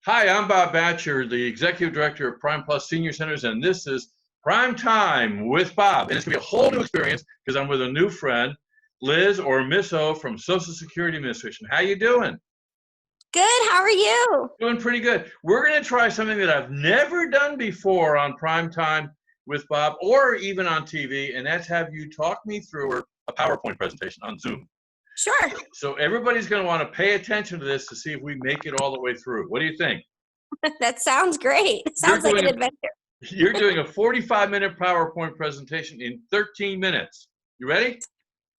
Hi, I'm Bob Batcher, the Executive Director of Prime Plus Senior Centers, and this is Prime Time with Bob. And it's going to be a whole new experience because I'm with a new friend, Liz or Miss O from Social Security Administration. How you doing? Good. How are you? Doing pretty good. We're going to try something that I've never done before on Prime Time with Bob or even on TV, and that's have you talk me through a PowerPoint presentation on Zoom. Sure. So everybody's going to want to pay attention to this to see if we make it all the way through. What do you think? That sounds great. You're Sounds like an doing adventure. You're doing a 45-minute PowerPoint presentation in 13 minutes. You ready?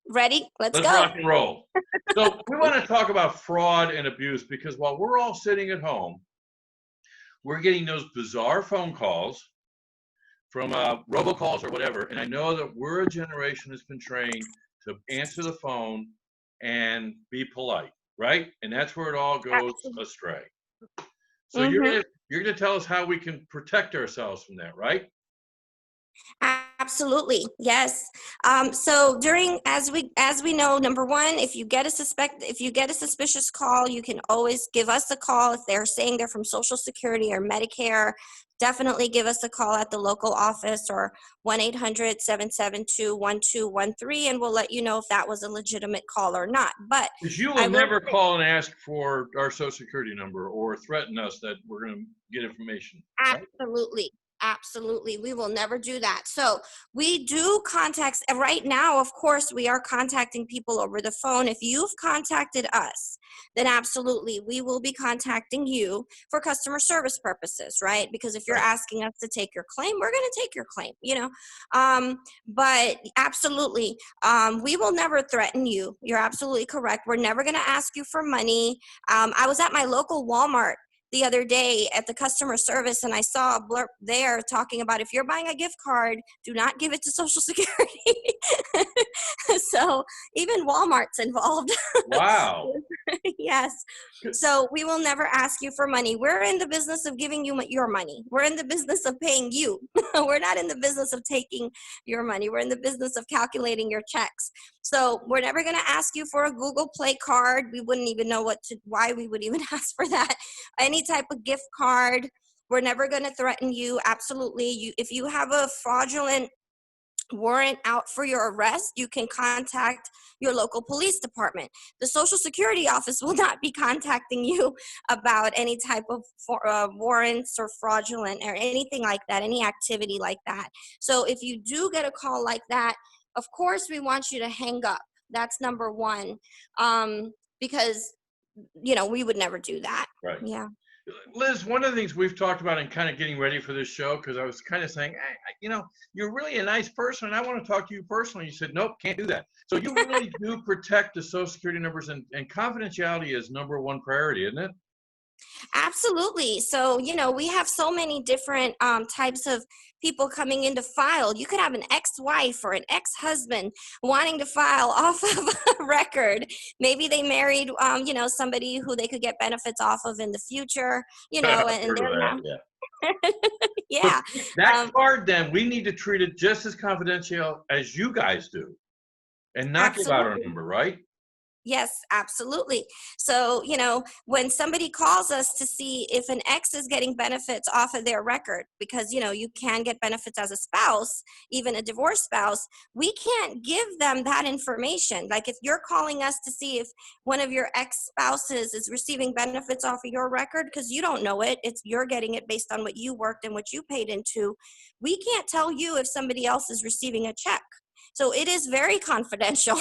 Ready? Let's Let's go. rock and roll. So we want to talk about fraud and abuse because while we're all sitting at home, we're getting those bizarre phone calls from robocalls or whatever. And I know that we're a generation that's been trained to answer the phone and be polite, right? And that's where it all goes Absolutely. astray. So Mm-hmm. you're gonna tell us how we can protect ourselves from that, right? Absolutely. Yes. So as we know, number one, if you get a suspicious call, you can always give us a call. If they're saying they're from Social Security or Medicare, definitely give us a call at the local office or 1-800-772-1213, and we'll let you know if that was a legitimate call or not. But Because you will I will never say, call and ask for our social security number or threaten us that we're going to get information, right? absolutely. Absolutely. We will never do that. So we do contacts right now. Of course, we are contacting people over the phone. If you've contacted us, then absolutely we will be contacting you for customer service purposes, right? Because if you're Right. asking us to take your claim, we're going to take your claim. But absolutely, we will never threaten you. You're absolutely correct. We're never going to ask you for money. I was at my local Walmart the other day at the customer service, and I saw a blurb there talking about if you're buying a gift card, do not give it to Social Security. So even Walmart's involved. Wow. Yes. So we will never ask you for money. We're in the business of giving you your money. We're in the business of paying you. We're not in the business of taking your money. We're in the business of calculating your checks. So we're never going to ask you for a Google Play card. We wouldn't even know why we would even ask for that. Any type of gift card. We're never going to threaten you. Absolutely. If you have a fraudulent warrant out for your arrest, you can contact your local police department. The Social Security office will not be contacting you about any type of warrants or fraudulent or anything like that, any activity like that. So if you do get a call like that, of course we want you to hang up. That's number one, because we would never do that. Right. Yeah. Liz, one of the things we've talked about in kind of getting ready for this show, because I was kind of saying, you're really a nice person, and I want to talk to you personally. You said, nope, can't do that. So you really do protect the Social Security numbers, and confidentiality is number one priority, isn't it? Absolutely. So, we have so many different types of people coming in to file. You could have an ex-wife or an ex-husband wanting to file off of a record. Maybe they married, somebody who they could get benefits off of in the future, I've and heard of they're that, now, yeah. So yeah. that Um, card, then, we need to treat it just as confidential as you guys do, and not give out our Absolutely. number, right? Yes, absolutely. So, when somebody calls us to see if an ex is getting benefits off of their record, because, you can get benefits as a spouse, even a divorced spouse, we can't give them that information. Like if you're calling us to see if one of your ex spouses is receiving benefits off of your record, because you don't know it, you're getting it based on what you worked and what you paid into, we can't tell you if somebody else is receiving a check. So it is very confidential,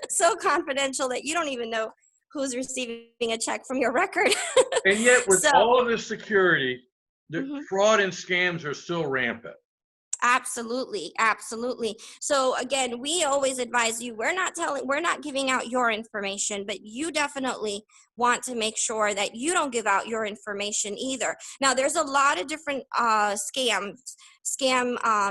so confidential that you don't even know who's receiving a check from your record. And yet, with So, all of this security, the mhm. fraud and scams are still rampant. Absolutely, absolutely. So again, we always advise you, we're not giving out your information, but you definitely want to make sure that you don't give out your information either. Now, there's a lot of different scam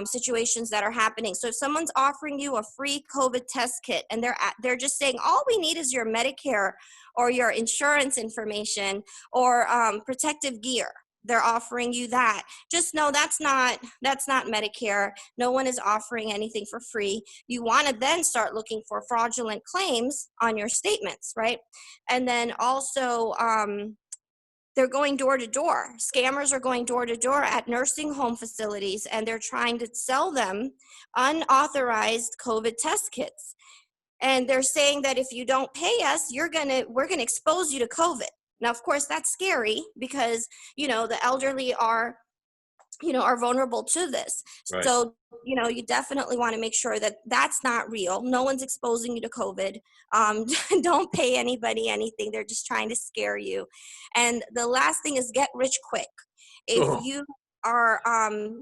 situations that are happening. So if someone's offering you a free COVID test kit and they're just saying, all we need is your Medicare or your insurance information or protective gear. They're offering you that. Just know that's not Medicare. No one is offering anything for free. You want to then start looking for fraudulent claims on your statements, right? And then also they're going door to door. Scammers are going door to door at nursing home facilities, and they're trying to sell them unauthorized COVID test kits. And they're saying that if you don't pay us, we're gonna expose you to COVID. Now, of course, that's scary because the elderly are vulnerable to this. Right. So you definitely want to make sure that that's not real. No one's exposing you to COVID. Don't pay anybody anything. They're just trying to scare you. And the last thing is get rich quick. If Oh. you are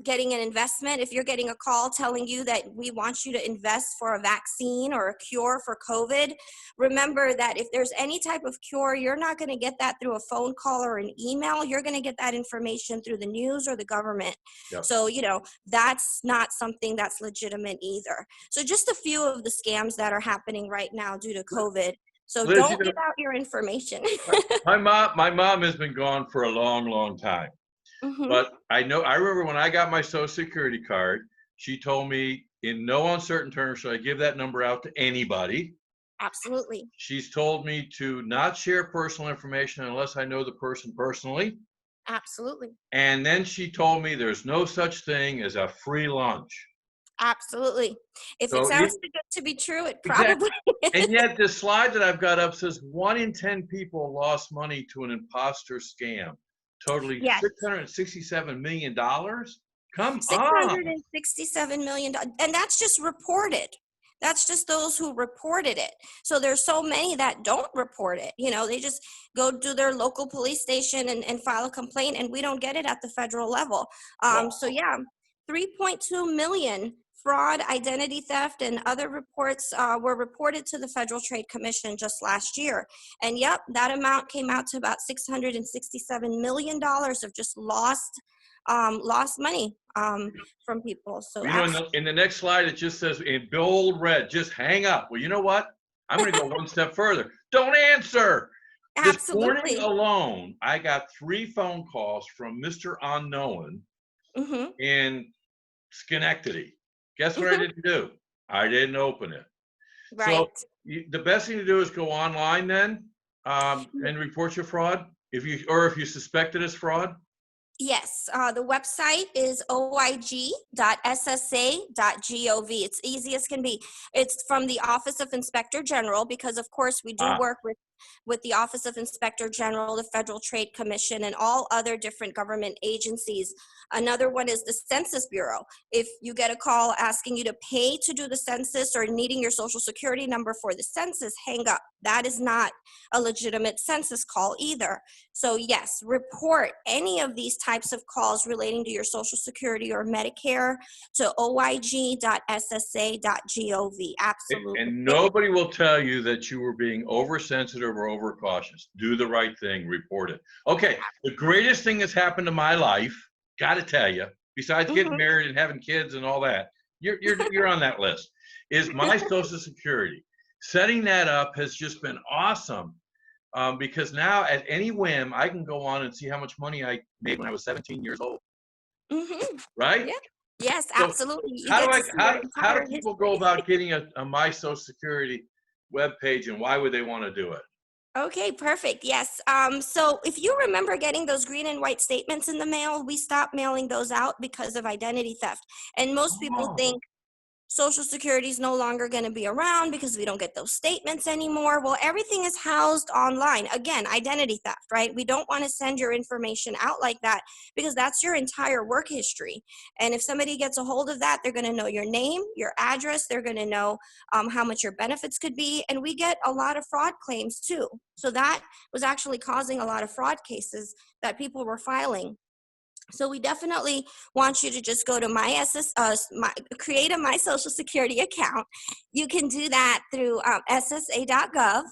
getting an investment, if you're getting a call telling you that we want you to invest for a vaccine or a cure for COVID, remember that if there's any type of cure, you're not going to get that through a phone call or an email. You're going to get that information through the news or the government. Yep. So, that's not something that's legitimate either. So just a few of the scams that are happening right now due to COVID. So Liz, don't give out your information. my mom has been gone for a long, long time. Mhm. But I remember when I got my Social Security card, she told me in no uncertain terms should I give that number out to anybody. Absolutely. She's told me to not share personal information unless I know the person personally. Absolutely. And then she told me there's no such thing as a free lunch. Absolutely. If it So sounds too good to be true, it exactly. probably And yet this slide that I've got up says 1 in 10 people lost money to an imposter scam, totaling Yes. $667 million. Come on. $667 million. And that's just reported. That's just those who reported it. So there's so many that don't report it. They just go to their local police station and file a complaint, and we don't get it at the federal level. So yeah, 3.2 million fraud, identity theft, and other reports were reported to the Federal Trade Commission just last year. And yep, that amount came out to about $667 million of just lost money from people. So in the next slide, it just says in bold red, just hang up. Well, you know what? I'm going to go one step further. Don't answer. This morning absolutely. alone, I got 3 phone calls from Mr. Unknown Mhm. in Schenectady. Guess what I didn't do? I didn't open it. Right. So the best thing to do is go online then and report your fraud if you suspect it as fraud. Yes, the website is oig.ssa.gov. It's easy as can be. It's from the Office of Inspector General because, of course, we do work with the Office of Inspector General, the Federal Trade Commission, and all other different government agencies. Another one is the Census Bureau. If you get a call asking you to pay to do the census or needing your Social Security number for the census, hang up. That is not a legitimate census call either. So yes, report any of these types of calls relating to your Social Security or Medicare to oig.ssa.gov. Absolutely. And nobody will tell you that you were being oversensitive or overcautious. Do the right thing, report it. Okay, the greatest thing that's happened to my life, gotta tell you, besides getting married and having kids and all that, you're on that list, is my Social Security. Setting that up has just been awesome. Because now at any whim, I can go on and see how much money I made when I was 17 years old. Right? Yeah. Yes, So absolutely. You how get do to see your how do entire people history. go about getting a My Social Security webpage, and why would they want to do it? Okay, perfect. Yes. So if you remember getting those green and white statements in the mail, we stopped mailing those out because of identity theft. And most people Oh. think Social Security is no longer going to be around because we don't get those statements anymore. Well, everything is housed online. Again, identity theft, right? We don't want to send your information out like that because that's your entire work history. And if somebody gets a hold of that, they're going to know your name, your address, they're going to know how much your benefits could be. And we get a lot of fraud claims too. So that was actually causing a lot of fraud cases that people were filing. So we definitely want you to just go to create a My Social Security account. You can do that through ssa.gov,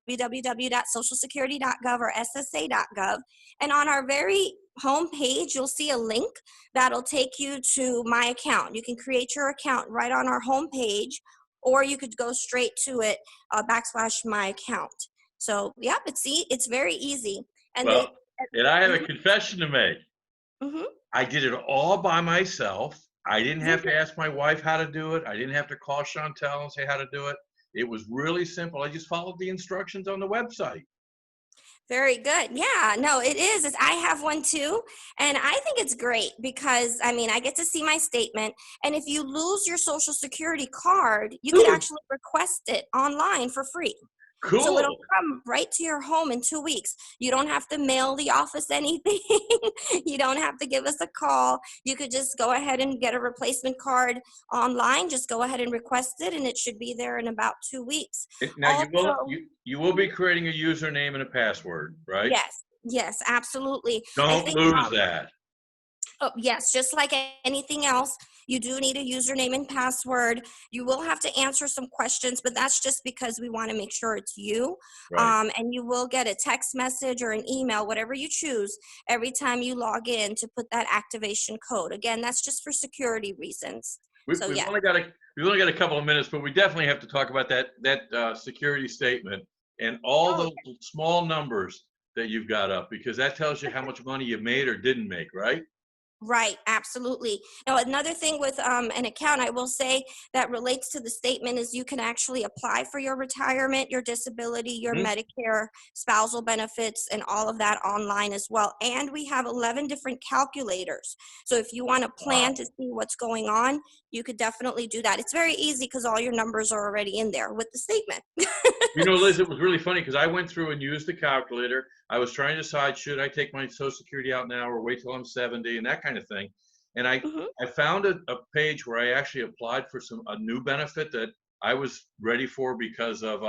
www.socialsecurity.gov or ssa.gov. And on our very home page, you'll see a link that'll take you to My Account. You can create your account right on our home page, or you could go straight to it, /My Account. So, yep, it's very easy. And Well, and I have a confession to make. Mm-hmm. I did it all by myself. I didn't have to ask my wife how to do it. I didn't have to call Chantel and say how to do it. It was really simple. I just followed the instructions on the website. Very good. Yeah, no, it is. I have one too. And I think it's great because, I mean, I get to see my statement. And if you lose your social security card, you could Ooh, actually request it online for free. So it'll cool. come right to your home in 2 weeks. You don't have to mail the office anything. You don't have to give us a call. You could just go ahead and get a replacement card online. Just go ahead and request it, and it should be there in about 2 weeks. Now Also, you will be creating a username and a password, right? yes, yes, absolutely. I Don't think lose that. Oh, yes, just like anything else, you do need a username and password. You will have to answer some questions, but that's just because we want to make sure it's you. Right. And you will get a text message or an email, whatever you choose, every time you log in to put that activation code. Again, that's just for security reasons. We, So, we've yeah. only got a couple of minutes, but we definitely have to talk about that security statement and all Oh, those small numbers that you've got up, because that tells you how much money you made or didn't make, right? right, absolutely. Now, another thing with an account, I will say that relates to the statement is you can actually apply for your retirement, your disability, your Mhm. Medicare, spousal benefits, and all of that online as well. And we have 11 different calculators. So if you want to plan Wow. to see what's going on, you could definitely do that. It's very easy because all your numbers are already in there with the statement. You know, Liz, it was really funny because I went through and used the calculator. I was trying to decide, should I take my Social Security out now or wait till I'm 70 and that kind of thing. And Mhm. I found a page where I actually applied for a new benefit that I was ready for because of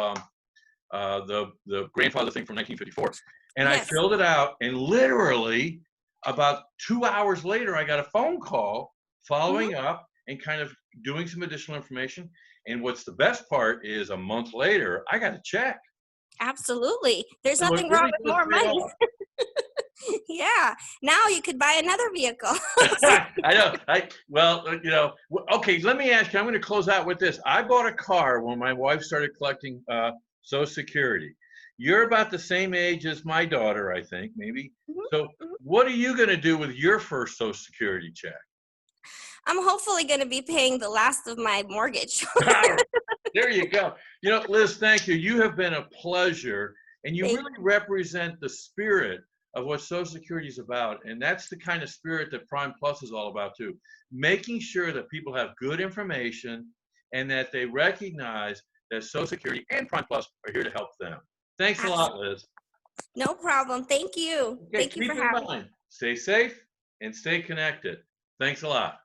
the grandfather thing from 1954. And I Yes. filled it out, and literally about 2 hours later, I got a phone call Mhm. following up and kind of doing some additional information. And what's the best part is a month later, I got a check. Absolutely. There's So it nothing wrong really with does more pay money. off. Yeah. Now you could buy another vehicle. So, I know. Well, okay. Let me ask you. I'm going to close out with this. I bought a car when my wife started collecting Social Security. You're about the same age as my daughter, I think, maybe. mhm, So, mhm. what are you going to do with your first Social Security check? I'm hopefully going to be paying the last of my mortgage. There you go. Liz, thank you. You have been a pleasure, and you Thank really represent the spirit of what Social Security is about. And that's the kind of spirit that Prime Plus is all about, too. Making sure that people have good information and that they recognize that Social Security and Prime Plus are here to help them. Thanks a lot, Absolutely. Liz. No problem. Thank you. Okay, Thank you for keep in having me. mind, stay safe and stay connected. Thanks a lot.